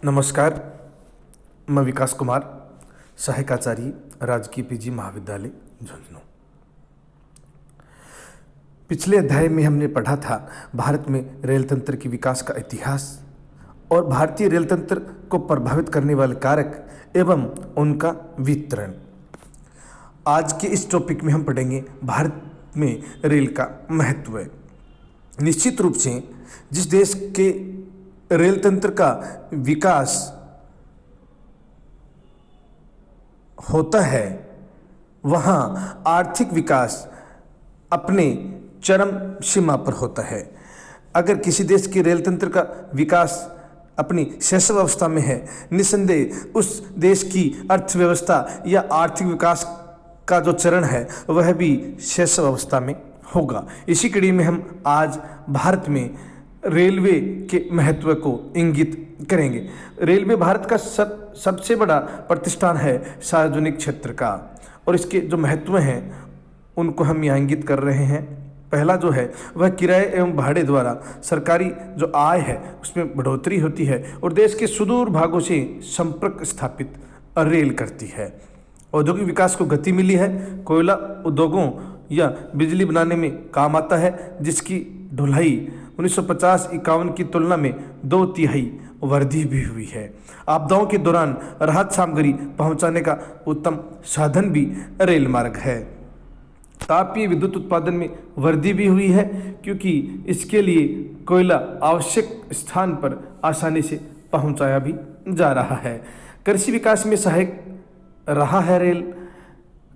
नमस्कार। मैं विकास कुमार, सहायक आचार्य, राजकीय पीजी महाविद्यालय झुंझुनू। पिछले अध्याय में हमने पढ़ा था भारत में रेल तंत्र के विकास का इतिहास और भारतीय रेल तंत्र को प्रभावित करने वाले कारक एवं उनका वितरण। आज के इस टॉपिक में हम पढ़ेंगे भारत में रेल का महत्व। निश्चित रूप से जिस देश के रेल तंत्र का विकास होता है वहाँ आर्थिक विकास अपने चरम सीमा पर होता है। अगर किसी देश के रेल तंत्र का विकास अपनी शैशवावस्था में है, निस्संदेह उस देश की अर्थव्यवस्था या आर्थिक विकास का जो चरण है वह भी शैशवावस्था में होगा। इसी कड़ी में हम आज भारत में रेलवे के महत्व को इंगित करेंगे। रेलवे भारत का सबसे बड़ा प्रतिष्ठान है सार्वजनिक क्षेत्र का, और इसके जो महत्व हैं उनको हम यहाँ इंगित कर रहे हैं। पहला जो है वह किराए एवं भाड़े द्वारा सरकारी जो आय है उसमें बढ़ोतरी होती है और देश के सुदूर भागों से संपर्क स्थापित रेल करती है। औद्योगिक विकास को गति मिली है। कोयला उद्योगों या बिजली बनाने में काम आता है, जिसकी ढुलाई 1950-51 की तुलना में 2/3 वृद्धि भी हुई है। आपदाओं के दौरान राहत सामग्री पहुंचाने का उत्तम साधन भी रेल मार्ग है। तापीय विद्युत उत्पादन में वृद्धि भी हुई है, क्योंकि इसके लिए कोयला आवश्यक स्थान पर आसानी से पहुंचाया भी जा रहा है। कृषि विकास में सहायक रहा है रेल।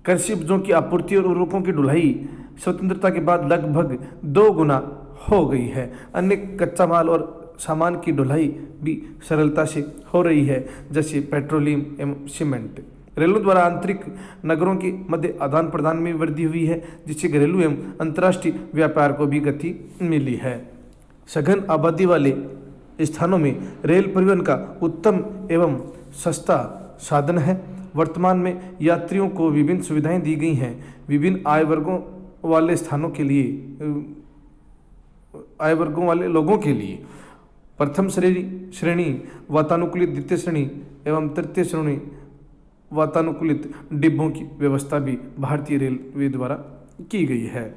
कृषि उपजों की आपूर्ति और उर्वरकों की ढुलाई स्वतंत्रता के बाद लगभग 2 गुना हो गई है। अन्य कच्चा माल और सामान की ढुलाई भी सरलता से हो रही है, जैसे पेट्रोलियम एवं सीमेंट। रेलों द्वारा आंतरिक नगरों के मध्य आदान प्रदान में वृद्धि हुई है, जिससे घरेलू एवं अंतर्राष्ट्रीय व्यापार को भी गति मिली है। सघन आबादी वाले स्थानों में रेल परिवहन का उत्तम एवं सस्ता साधन है। वर्तमान में यात्रियों को विभिन्न सुविधाएं दी गई हैं। विभिन्न आय वर्गों वाले लोगों के लिए प्रथम श्रेणी वातानुकूलित, द्वितीय श्रेणी एवं तृतीय श्रेणी वातानुकूलित डिब्बों की व्यवस्था भी भारतीय रेलवे द्वारा की गई है।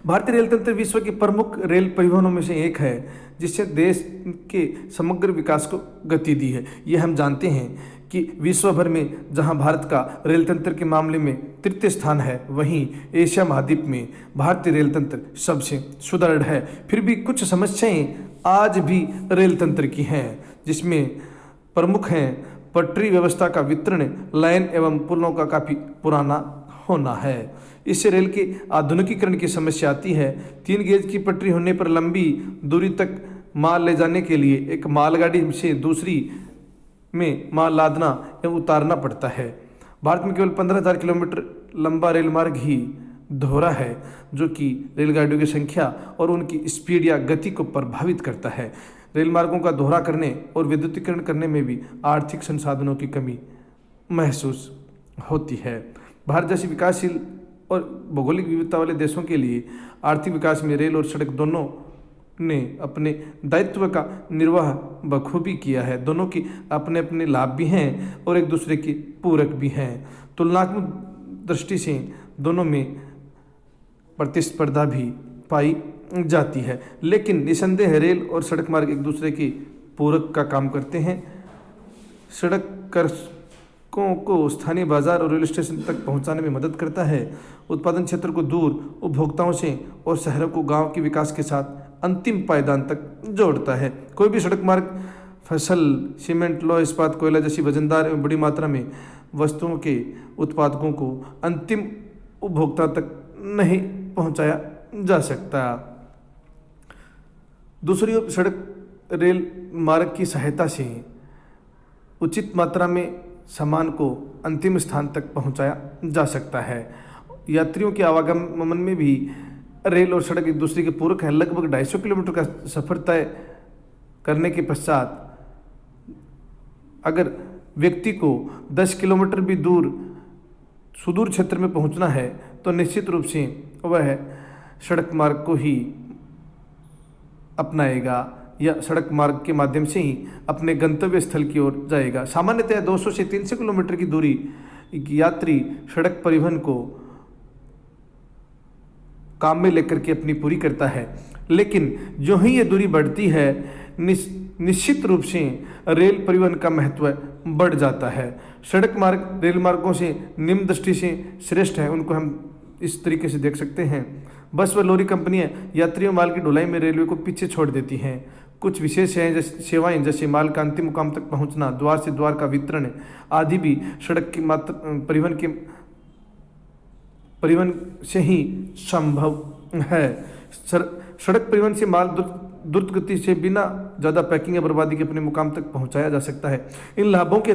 भारतीय रेल तंत्र विश्व के प्रमुख रेल परिवहनों में से एक है, जिससे देश के समग्र विकास को गति दी है। ये हम जानते हैं कि विश्व भर में जहां भारत का रेल तंत्र के मामले में तृतीय स्थान है, वहीं एशिया महाद्वीप में भारतीय रेल तंत्र सबसे सुदृढ़ है। फिर भी कुछ समस्याएं आज भी रेल तंत्र की हैं, जिसमें प्रमुख हैं पटरी व्यवस्था का वितरण, लाइन एवं पुलों का काफ़ी पुराना होना है। इससे रेल के आधुनिकीकरण की समस्या आती है। 3 गेज की पटरी होने पर लंबी दूरी तक माल ले जाने के लिए एक मालगाड़ी से दूसरी में माल लादना एवं उतारना पड़ता है। भारत में केवल 15,000 किलोमीटर लंबा रेल मार्ग ही दोहरा है, जो कि रेलगाड़ियों की संख्या और उनकी स्पीड या गति को प्रभावित करता है। रेल मार्गों का दोहरा करने और विद्युतीकरण करने में भी आर्थिक संसाधनों की कमी महसूस होती है। भारत जैसे विकासशील और भौगोलिक विविधता वाले देशों के लिए आर्थिक विकास में रेल और सड़क दोनों ने अपने दायित्व का निर्वाह बखूबी किया है। दोनों की अपने अपने लाभ भी हैं और एक दूसरे के पूरक भी हैं। तुलनात्मक दृष्टि से दोनों में प्रतिस्पर्धा भी पाई जाती है, लेकिन निसंदेह रेल और सड़क मार्ग एक दूसरे के पूरक का काम करते हैं। सड़क कृषकों को स्थानीय बाजार और रेल स्टेशन तक पहुंचाने में मदद करता है। उत्पादन क्षेत्र को दूर उपभोक्ताओं से और शहरों को गांव के विकास के साथ अंतिम पायदान तक जोड़ता है। कोई भी सड़क मार्ग फसल, सीमेंट, लौह इस्पात, कोयला जैसी वजनदार एवं बड़ी मात्रा में वस्तुओं के उत्पादकों को अंतिम उपभोक्ता तक नहीं पहुंचाया जा सकता। दूसरी ओर सड़क रेल मार्ग की सहायता से उचित मात्रा में सामान को अंतिम स्थान तक पहुंचाया जा सकता है। यात्रियों के आवागमन में भी रेल और सड़क एक दूसरे के पूरक हैं। लगभग 250 किलोमीटर का सफर तय करने के पश्चात अगर व्यक्ति को 10 किलोमीटर भी सुदूर क्षेत्र में पहुंचना है तो निश्चित रूप से वह सड़क मार्ग को ही अपनाएगा या सड़क मार्ग के माध्यम से ही अपने गंतव्य स्थल की ओर जाएगा। सामान्यतः 200 से 300 किलोमीटर की दूरी यात्री सड़क परिवहन को काम में लेकर के अपनी पूरी करता है, लेकिन जो ही ये दूरी बढ़ती है निश्चित रूप से रेल परिवहन का महत्व बढ़ जाता है। सड़क मार्ग रेल मार्गों से निम्न दृष्टि से श्रेष्ठ है। उनको हम इस तरीके से देख सकते हैं। बस व लॉरी कंपनियां यात्रियों माल की ढुलाई में रेलवे को पीछे छोड़ देती हैं। कुछ विशेष सेवाएं जैसे माल का अंतिम मुकाम तक पहुंचना, द्वार से द्वार का वितरण आदि भी सड़क की मात्र परिवहन से ही संभव है। सड़क परिवहन से माल द्रुत गति से बिना ज़्यादा पैकिंग या बर्बादी के अपने मुकाम तक पहुंचाया जा सकता है। इन लाभों के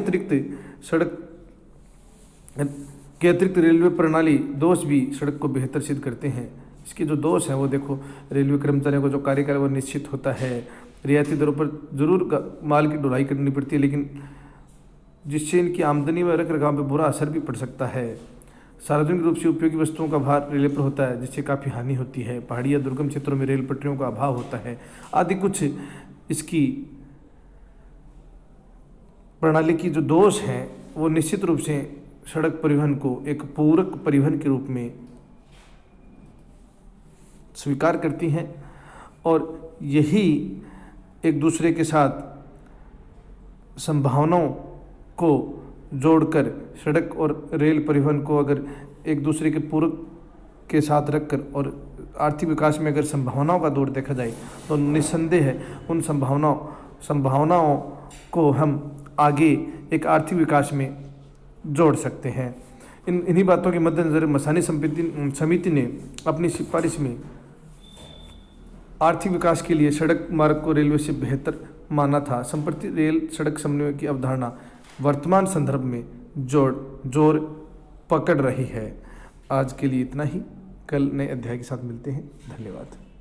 अतिरिक्त रेलवे प्रणाली दोष भी सड़क को बेहतर सिद्ध करते हैं। इसके जो दोष हैं वो देखो, रेलवे कर्मचारियों को जो कार्यकाल वो निश्चित होता है, रियायती दरों पर जरूर माल की ढुलाई करनी पड़ती है, लेकिन जिससे इनकी आमदनी व रख रखाव पर बुरा असर भी पड़ सकता है। सार्वजनिक रूप से उपयोगी वस्तुओं का भार रेल पर होता है, जिससे काफ़ी हानि होती है। पहाड़ी या दुर्गम क्षेत्रों में रेल पटरियों का अभाव होता है आदि कुछ इसकी प्रणाली की जो दोष हैं वो निश्चित रूप से सड़क परिवहन को एक पूरक परिवहन के रूप में स्वीकार करती हैं, और यही एक दूसरे के साथ संभावनाओं को जोड़कर सड़क और रेल परिवहन को अगर एक दूसरे के पूरक के साथ रखकर और आर्थिक विकास में अगर संभावनाओं का दौर देखा जाए तो निस्संदेह है उन संभावनाओं को हम आगे एक आर्थिक विकास में जोड़ सकते हैं। इन्हीं बातों के मद्देनजर मसानी समिति ने अपनी सिफारिश में आर्थिक विकास के लिए सड़क मार्ग को रेलवे से बेहतर माना था। संप्रति रेल सड़क समन्वय की अवधारणा वर्तमान संदर्भ में जोर पकड़ रही है। आज के लिए इतना ही, कल नए अध्याय के साथ मिलते हैं। धन्यवाद।